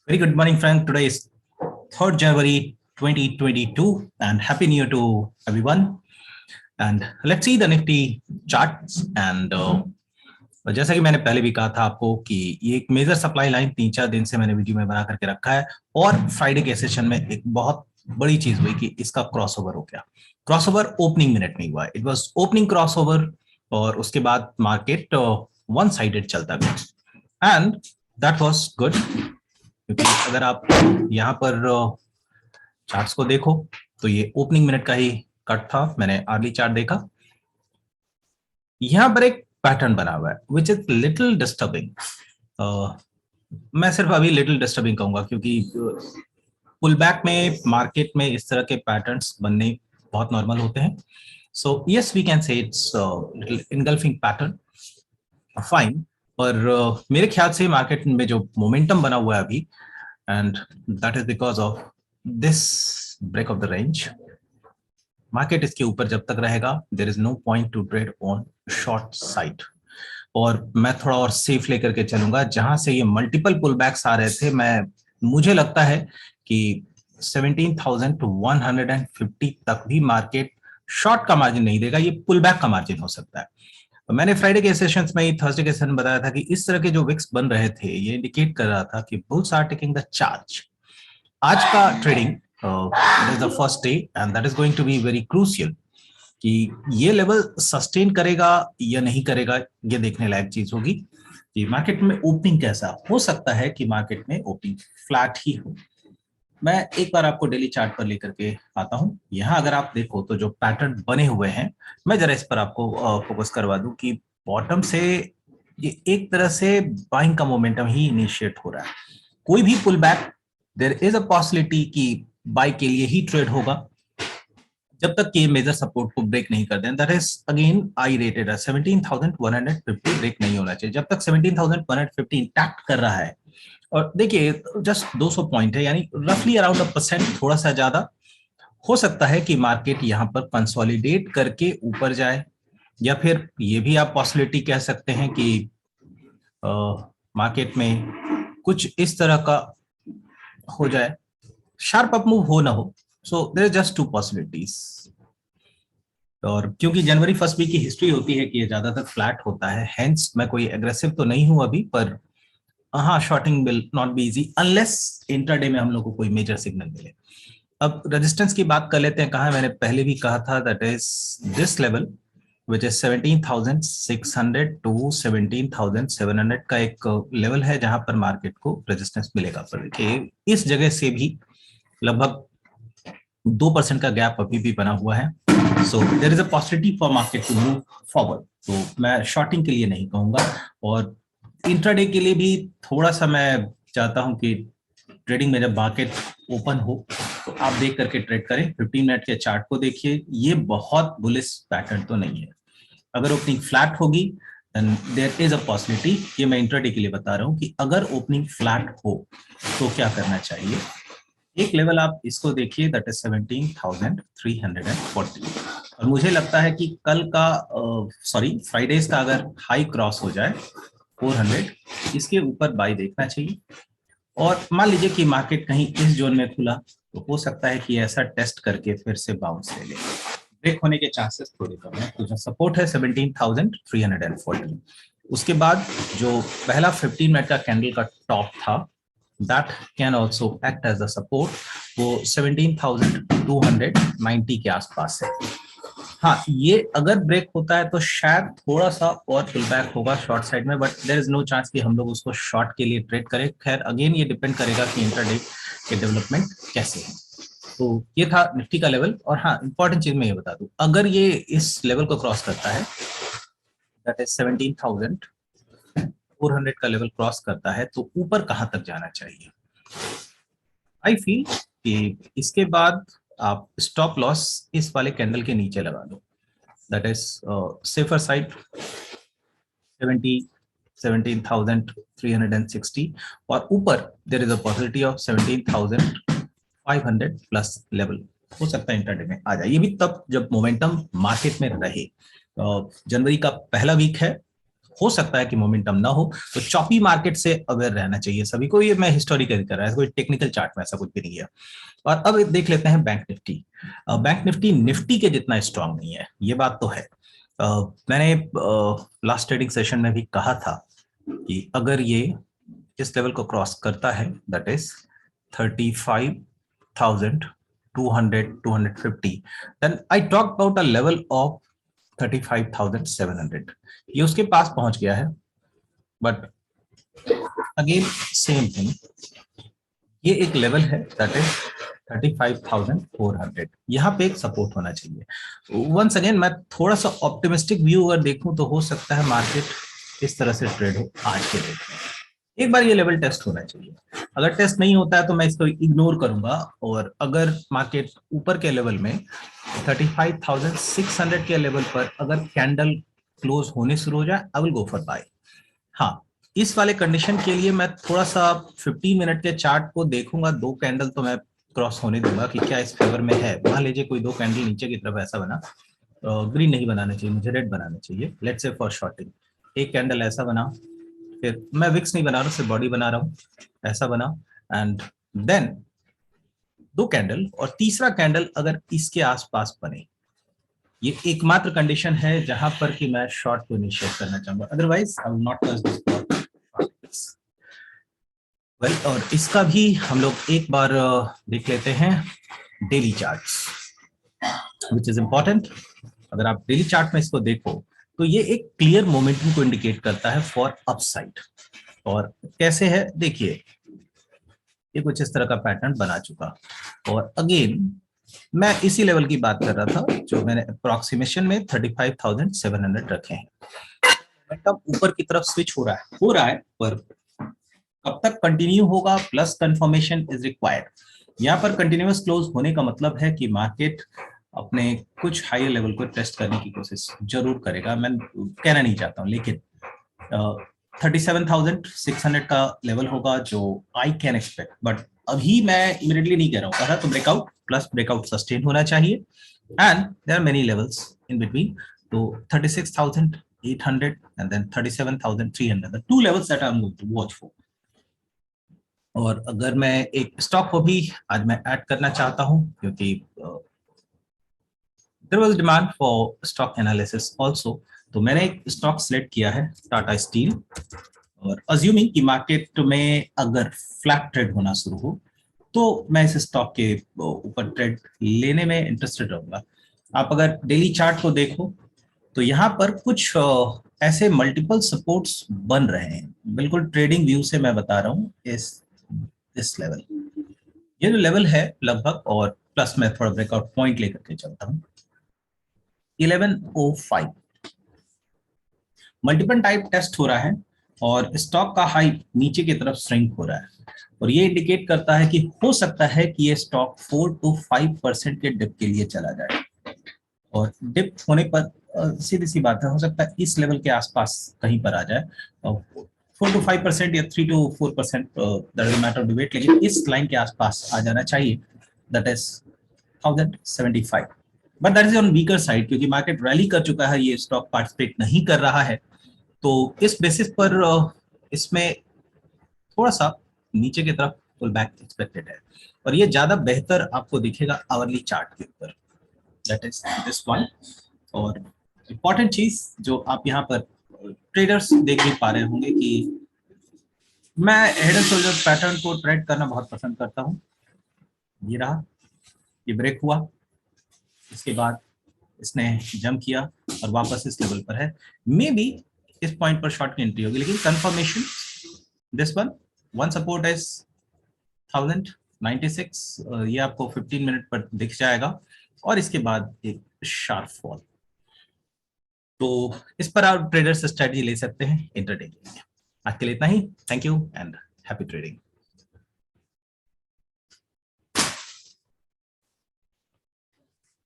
Very good morning, friend. Today is 3rd January 2022 and Happy New Year to everyone. And let's see the Nifty charts. And जैसा कि मैंने पहले भी कहा था आपको कि ये एक मेजर सप्लाई लाइन 3-4 दिन से मैंने वीडियो में बना करके रखा है और फ्राइडे के सेशन में एक बहुत बड़ी चीज हुई कि इसका क्रॉसओवर हो गया। क्रॉसओवर ओपनिंग मिनट में हुआ, इट वाज ओपनिंग क्रॉसओवर और उसके बाद मार्केट वन साइडेड चलता गया एंड दैट वाज गुड। क्योंकि अगर आप यहाँ पर चार्ट्स को देखो तो ये ओपनिंग मिनट का ही कट था। मैंने अर्ली चार्ट देखा, यहाँ पर एक पैटर्न बना हुआ है विच इज लिटिल डिस्टर्बिंग। मैं सिर्फ अभी लिटिल डिस्टर्बिंग कहूंगा क्योंकि पुल बैक में मार्केट में इस तरह के पैटर्न्स बनने बहुत नॉर्मल होते हैं। So yes we can say it's little engulfing pattern, fine. पर मेरे ख्याल से मार्केट में जो मोमेंटम बना हुआ है अभी, and that is because of this break of the range. Market इसके ऊपर जब तक रहेगा there is no point to trade on short side। और मैं थोड़ा और सेफ लेकर के चलूंगा। जहां से ये मल्टीपल पुल बैक्स आ रहे थे, मुझे लगता है कि 17,150 तक भी मार्केट शॉर्ट का मार्जिन नहीं देगा, ये पुल बैक का मार्जिन हो सकता है। मैंने फ्राइडे के सेशंस में, थर्सडे के सेशन में बताया था कि इस तरह के जो विक्स बन रहे थे ये इंडिकेट कर रहा था कि bulls are taking the charge. आज का trading is the first day and that is going to be very crucial कि ये लेवल सस्टेन करेगा या नहीं करेगा, ये देखने लायक चीज होगी कि मार्केट में ओपनिंग कैसा हो सकता है कि मार्केट में ओपनिंग फ्लैट ही हो। मैं एक बार आपको डेली चार्ट पर लेकर के आता हूं। यहाँ अगर आप देखो तो जो पैटर्न बने हुए हैं, मैं जरा इस पर आपको फोकस करवा दूं कि बॉटम से ये एक तरह से बाइंग का मोमेंटम ही इनिशिएट हो रहा है। कोई भी pull back there is a possibility कि बाय के लिए ही ट्रेड होगा जब तक कि मेजर सपोर्ट को ब्रेक नहीं कर दें। That is again I rated 17,150 break नहीं होना चाहिए। जब तक 17,150 इंटैक्ट कर रहा है, और देखिए जस्ट 200 पॉइंट है, यानी रफली अराउंड %, थोड़ा सा ज्यादा हो सकता है कि मार्केट यहां पर कंसोलिडेट करके ऊपर जाए, या फिर ये भी आप पॉसिबिलिटी कह सकते हैं कि मार्केट में कुछ इस तरह का हो जाए, शार्प अप मूव हो ना हो। So there is just 2 possibilities. और क्योंकि जनवरी फर्स्ट वीक की हिस्ट्री होती है कि ये ज्यादातर फ्लैट होता है, हेंस मैं कोई एग्रेसिव तो नहीं हूं अभी, पर हाँ, shorting will not be easy unless intraday में हम लोग को कोई मेजर सिग्नल मिले। अब रेजिस्टेंस की बात कर लेते हैं। कहा मैंने पहले भी कहा था, that is this level which is 17,600 to 17,700 का एक लेवल है जहां पर मार्केट को रेजिस्टेंस मिलेगा। पर देखिए इस जगह से भी लगभग 2% का गैप अभी भी बना हुआ है। So there is a possibility for market to move forward. तो मैं शॉर्टिंग के लिए नहीं कहूंगा, और इंट्राडे के लिए भी थोड़ा सा मैं चाहता हूं कि ट्रेडिंग में जब मार्केट ओपन हो तो आप देख करके ट्रेड करें। 15 मिनट के चार्ट को देखिए, ये बहुत बुलिश पैटर्न तो नहीं है। अगर ओपनिंग फ्लैट होगी then there is a possibility, ये मैं इंट्राडे के लिए बता रहा हूं कि अगर ओपनिंग फ्लैट हो तो क्या करना चाहिए। एक लेवल आप इसको देखिए, दैट इज 17,340, और मुझे लगता है कि कल का फ्राइडेज का अगर हाई क्रॉस हो जाए 400, इसके ऊपर बाय देखना चाहिए। और मान लीजिए कि मार्केट कहीं इस जोन में खुला तो हो सकता है कि ऐसा टेस्ट करके फिर से बाउंस ले ले। ब्रेक होने के चांसेस थोड़े कम है। तो जो सपोर्ट है 17,340। उसके बाद जो पहला 15 मिनट का कैंडल का टॉप था, that can also act as a support, वो 17,290 के आसपास है। हाँ, ये अगर ब्रेक होता है तो शायद थोड़ा सा और पुल बैक होगा शॉर्ट साइड में, but there is no chance कि हम लोग उसको शॉर्ट के लिए ट्रेड करें। खैर अगेन ये डिपेंड करेगा कि इंटरडे के डेवलपमेंट कैसे है। तो ये था निफ्टी का लेवल। और हाँ, इंपॉर्टेंट चीज मैं ये बता दूं, अगर ये इस लेवल को क्रॉस करता है, दैट इज 17,400 का लेवल क्रॉस करता है, तो ऊपर कहां तक जाना चाहिए। आई फील कि इसके बाद आप स्टॉप लॉस इस वाले कैंडल के नीचे लगा दो, दैट इज सेफर साइड 17,360, और ऊपर there is a possibility of 17,500 plus level हो सकता है इंटरडे में आ जाए। ये भी तब जब मोमेंटम मार्केट में रहे। जनवरी का पहला वीक है, हो सकता है कि मोमेंटम ना हो, तो चॉपी मार्केट से अवेयर रहना चाहिए सभी को। ये मैं हिस्टोरिकली कर रहा है, कोई टेक्निकल चार्ट में ऐसा कुछ भी नहीं है। और अब देख लेते हैं bank Nifty. Bank Nifty Nifty के जितना स्ट्रांग नहीं है, ये बात तो है। मैंने लास्ट ट्रेडिंग सेशन में भी कहा था कि अगर ये इस लेवल को क्रॉस करता है, that is 35,200 then I talk about a level of 35,700। ये उसके पास पहुंच गया है, बट अगेन सेम थिंग, ये एक लेवल है दैट इज 35,400। यहाँ पे एक सपोर्ट होना चाहिए। वंस अगेन मैं थोड़ा सा ऑप्टिमिस्टिक व्यू अगर देखूं तो हो सकता है मार्केट इस तरह से ट्रेड हो आज के डेट में। एक बार ये लेवल टेस्ट होना चाहिए। अगर टेस्ट नहीं होता है तो मैं इसको इग्नोर करूंगा, और अगर मार्केट ऊपर के लेवल में 35,600 के लेवल पर अगर कैंडल क्लोज होने शुरू हो जाए, I will go for buy. हाँ, इस वाले कंडीशन के लिए मैं थोड़ा सा 15 मिनट के चार्ट को देखूंगा। दो कैंडल तो मैं क्रॉस होने दूंगा कि क्या इस फेवर में है। मान लीजिए कोई दो कैंडल नीचे की तरफ ऐसा बना, ग्रीन नहीं बनाना चाहिए मुझे, रेड बनाना चाहिए, लेट्स से फॉर शॉर्टिंग। एक कैंडल ऐसा बना, फिर मैं विक्स नहीं बना रहा हूँ, सिर्फ बॉडी बना रहा हूँ, ऐसा बना, एंड देन दो कैंडल और तीसरा कैंडल अगर इसके आसपास बने, ये एकमात्र कंडीशन है जहां पर कि मैं शॉर्ट को इनिशिएट करना चाहूंगा, otherwise I will not touch this. Well, और इसका भी हम लोग एक बार देख लेते हैं daily charts, which is important. अगर आप डेली चार्ट में इसको देखो तो ये एक क्लियर मोमेंटम को इंडिकेट करता है फॉर अपसाइड। और कैसे है देखिए, ये कुछ इस तरह का पैटर्न बना चुका, और अगेन मैं इसी लेवल की बात कर रहा था जो मैंने अप्रोक्सीमेशन में 35,700 रखे हैं। मोमेंटम ऊपर की तरफ स्विच हो रहा है, पर कब तक कंटिन्यू होगा, प्लस कंफर्मेशन इज रिक्वायर्ड। यहाँ पर कंटिन्यूअस क्लोज होने का मतलब है कि मार्केट अपने कुछ हायर लेवल को टेस्ट करने की कोशिश जरूर करेगा। मैं कहना नहीं चाहता हूँ, लेकिन 37,600 का लेवल होगा जो आई कैन एक्सपेक्ट, बट अभी मैं इमीडिएटली नहीं कह रहा हूँ। कह रहा तो ब्रेकआउट प्लस ब्रेकआउट सस्टेन होना चाहिए, and there are many levels in between. तो 36,800 and then 37,300, the two levels that I am going to watch for. और अगर मैं एक स्टॉक को भी आज मैं ऐड करना चाहता हूं, क्योंकि there was demand for stock analysis also, तो मैंने एक स्टॉक सिलेक्ट किया है टाटा स्टील। और अज्यूमिंग कि मार्केट में अगर फ्लैट ट्रेड होना शुरू हो तो मैं इस स्टॉक के ऊपर ट्रेड लेने में इंटरेस्टेड रहूंगा। आप अगर डेली चार्ट को देखो तो यहाँ पर कुछ ऐसे मल्टीपल सपोर्ट्स बन रहे हैं, बिल्कुल ट्रेडिंग व्यू से मैं बता रहा हूँ। इस लेवल, ये जो लेवल है लगभग, और प्लस में थोड़ा ब्रेकआउट पॉइंट लेकर के चलता हूँ 1105, मल्टीपल टाइप टेस्ट हो रहा है और स्टॉक का हाई नीचे की तरफ श्रिंक हो रहा है, और ये इंडिकेट करता है कि हो सकता है कि ये स्टॉक 4 to 5% के डिप के लिए चला जाए। और डिप होने पर सीधी सी बात है, हो सकता है इस लेवल के आसपास कहीं पर आ जाए, 4 to 5% या 3 to 4%, that is matter of debate, लेकिन इस लाइन के आसपास आ जाना चाहिए, that is 1075। But that is on weaker side, क्योंकि मार्केट रैली कर चुका है, ये स्टॉक पार्टिसिपेट नहीं कर रहा है। तो इस बेसिस पर इसमें थोड़ा सा नीचे की तरफ पुल बैक एक्सपेक्टेड है, और ये ज्यादा बेहतर आपको दिखेगा आवरली चार्ट के ऊपर, दैट इज दिस वन। और इम्पॉर्टेंट चीज जो आप यहाँ पर ट्रेडर्स देख भी पा रहे होंगे कि मैं हेड एंड शोल्डर पैटर्न को ट्रेड करना बहुत पसंद करता हूँ। ये रहा, ये ब्रेक हुआ, इसके बाद इसने जंप किया और वापस इस लेवल पर है। मे बी इस पॉइंट पर शॉर्ट की एंट्री होगी, लेकिन confirmation this one support is 1096, ये आपको 15 मिनट पर दिख जाएगा, और इसके बाद एक शार्प फॉल। तो इस पर आप ट्रेडर्स स्ट्रेटजी ले सकते हैं इंट्राडे के लिए। आज के लिए इतना ही। Thank you and happy trading.